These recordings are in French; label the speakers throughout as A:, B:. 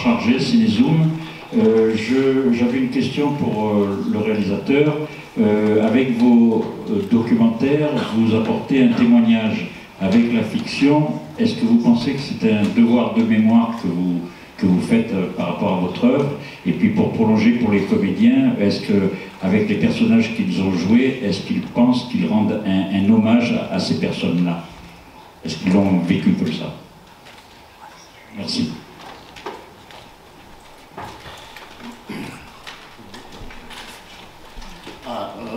A: chargé, Cinézoom. J'avais une question pour le réalisateur. Avec vos documentaires, vous apportez un témoignage. Avec la fiction, est-ce que vous pensez que c'est un devoir de mémoire que vous faites par rapport à votre œuvre? Et puis pour prolonger pour les comédiens, est-ce qu'avec les personnages qu'ils ont joués, est-ce qu'ils pensent qu'ils rendent un hommage à ces personnes-là? Est-ce qu'ils l'ont vécu comme ça? Merci.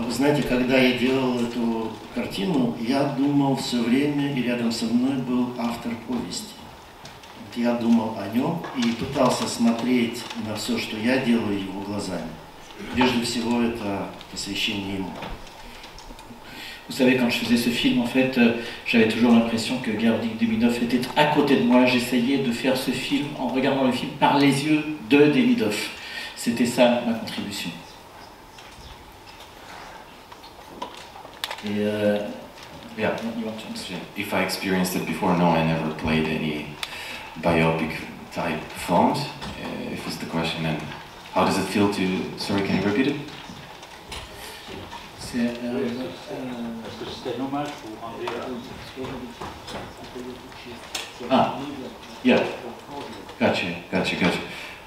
B: Вы знаете, когда я делал эту картину, я думал все время, и рядом со мной был автор повести. Вот я думал о нем и пытался смотреть на все, что я делаю, его глазами. Прежде всего, это посвящение ему.
C: Vous savez, quand je faisais ce film, en fait, j'avais toujours l'impression que Georgi Demidov était à côté de moi. J'essayais de faire ce film en regardant le film par les yeux de Demidov. C'était ça ma contribution. Et yeah, you want to answer?
D: If I experienced it before, no, I never played any biopic type films. If it's the question, and how does it feel to? Sorry, can you repeat it?
A: Est-ce que c'était un hommage pour rendre
D: Yeah. Gotcha.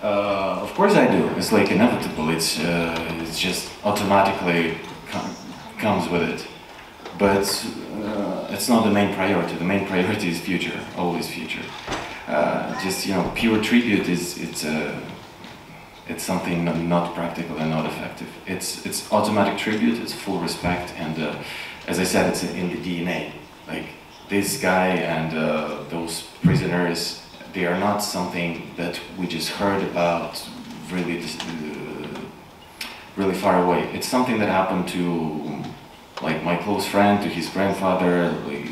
D: Of course I do. It's like inevitable. It's just automatically comes with it. But it's not the main priority. The main priority is future, always future. Just, you know, pure tribute it's something not practical and not effective. It's automatic tribute. It's full respect, and as I said, it's in the DNA. Like this guy and those prisoners, they are not something that we just heard about really far away. It's something that happened to, like, my close friend, to his grandfather. Like,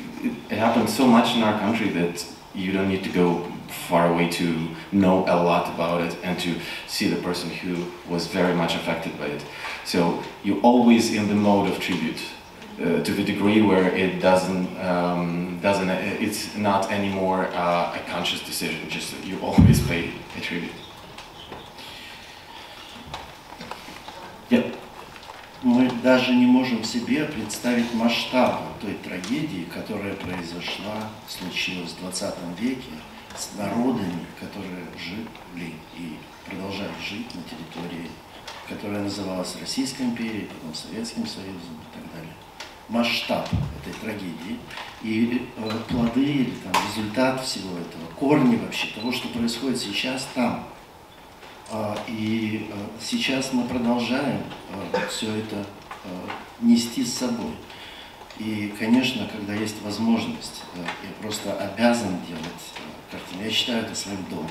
D: it happened so much in our country that you don't need to go far away to know a lot about it and to see the person who was very much affected by it. So you're always in the mode of tribute, to the degree where it it's not anymore a conscious decision. Just that you always pay a tribute.
C: Yep.
B: Мы даже не можем себе представить масштаб той трагедии, которая случилась в 20 веке с народами, которые жили и продолжают жить на территории, которая называлась Российской империей, потом Советским Союзом и так далее. Масштаб этой трагедии и плоды, или там, результат всего этого, корни вообще того, что происходит сейчас там. И сейчас мы продолжаем все это нести с собой. И, конечно, когда есть возможность, я просто обязан делать картину. Я считаю это своим долгом.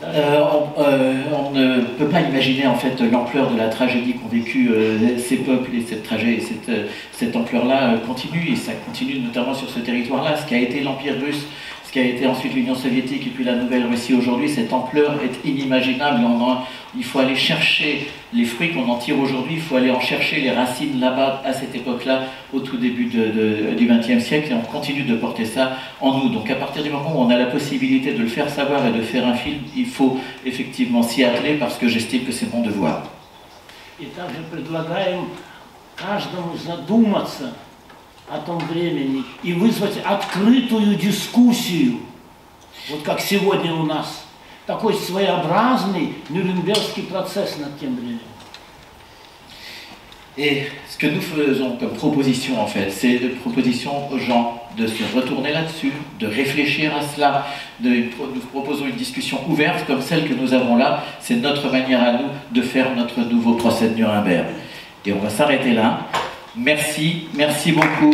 C: On ne peut pas imaginer en fait l'ampleur de la tragédie qu'ont vécu ces peuples, et cette ampleur-là continue, et ça continue notamment sur ce territoire-là. Ce qui a été l'Empire russe, ce qui a été ensuite l'Union soviétique et puis la Nouvelle-Russie aujourd'hui, cette ampleur est inimaginable. Il faut aller chercher les fruits qu'on en tire aujourd'hui, il faut aller en chercher les racines là-bas à cette époque-là, au tout début du XXe siècle, et on continue de porter ça en nous. Donc à partir du moment où on a la possibilité de le faire savoir et de faire un film, il faut effectivement s'y atteler, parce que j'estime que c'est mon devoir.
E: И также предлагаем каждому задуматься о том времени и вызвать открытую дискуссию, вот как сегодня у нас, такой своеобразный Нюрнбергский процесс над тем временем.
C: Et ce que nous faisons comme proposition, en fait, c'est une proposition aux gens de se retourner là-dessus, de réfléchir à cela. Nous proposons une discussion ouverte comme celle que nous avons là. C'est notre manière à nous de faire notre nouveau procès de Nuremberg. Et on va s'arrêter là. Merci beaucoup.